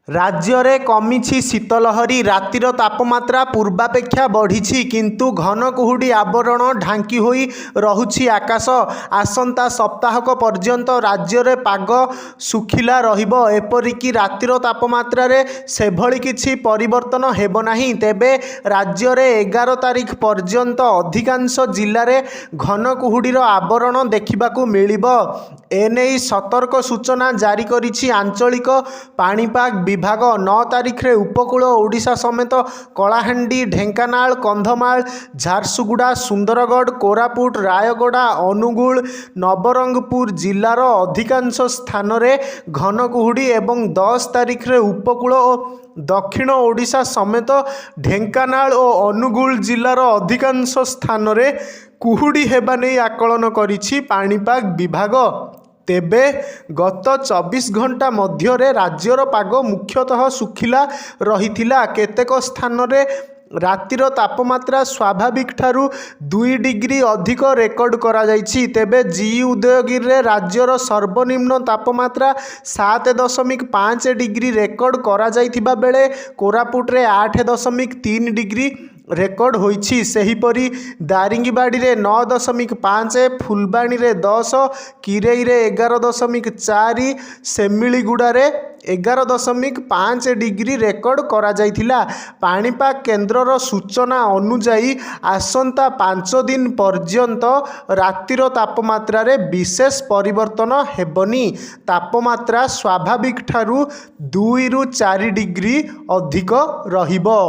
राज्य रे कमिछि शीतलहरी रातिर तापमात्रा पूर्वापेक्षा बढ़िछि किंतु घन कुहुडी आवरण ढांकी होई रहुछि आकाश। आसंता सप्ताहक पर्यंत राज्य रे पाग सुखिला रहिबो। एपरिकी रातिर तापमात्रा रे सेभଳି किछि परिवर्तन हेबो नाही। तेबे राज्य रे 11 तारिख पर्यंत अधिकांश जिल्ला रे घन कुहुडीर आवरण देखिबाकू मिलिबो। एने सतर्क सूचना जारी करिछि आंचलिक पाणीपाग विभाग। 9 तारिख रे उपकूल ओडिशा समेत कलाहांडी, ढेंकानाल, कंधमाल, झारसुगुड़ा, सुंदरगढ़, कोरापुट, रायगड़ा, अनुगुल, नवरंगपुर जिल्लार अधिकांश स्थान रे घन कुहुडी एवं 10 तारिख रे उपकूल और दक्षिण ओडिशा समेत ढेंकानाल और अनुगुल जिल्लार अधिकांश स्थान रे कुहुडी हेबा नै आकलन करिछि पाणीपाग विभाग। तेबे गत 24 घंटा मध्य राज्यर पाग मुख्यतः सुखिला रहिथिला। केतेक स्थान रे रातिर तापमात्रा स्वाभाविक ठारू 2 डिग्री अधिक रेकर्ड करा जाइछि। तेबे जी उदयगिरी रे राज्यर सर्वनिम्न तापमात्रा 7.5 डिग्री रेकर्ड करा जाइथिबा बेले कोरापुट रे 8.3 डिग्री रेकर्ड होइछि। सेहीपरि दारिंगीबाड़ी रे 9.5, फुलबाणी रे 10, किरेई रे 11.4, सेमिलीगुड़ा रे 11.5 डिग्री रेकर्ड करा जाइथिला। पाणीपाग केन्द्रर सूचना अनुसार आसंता 5 दिन पर्यंत रातिर तापमात्रा रे विशेष परिवर्तन हेबनी। तापमात्रा स्वाभाविक ठारू 2 ରୁ 4 डिग्री अधिक रहिबो।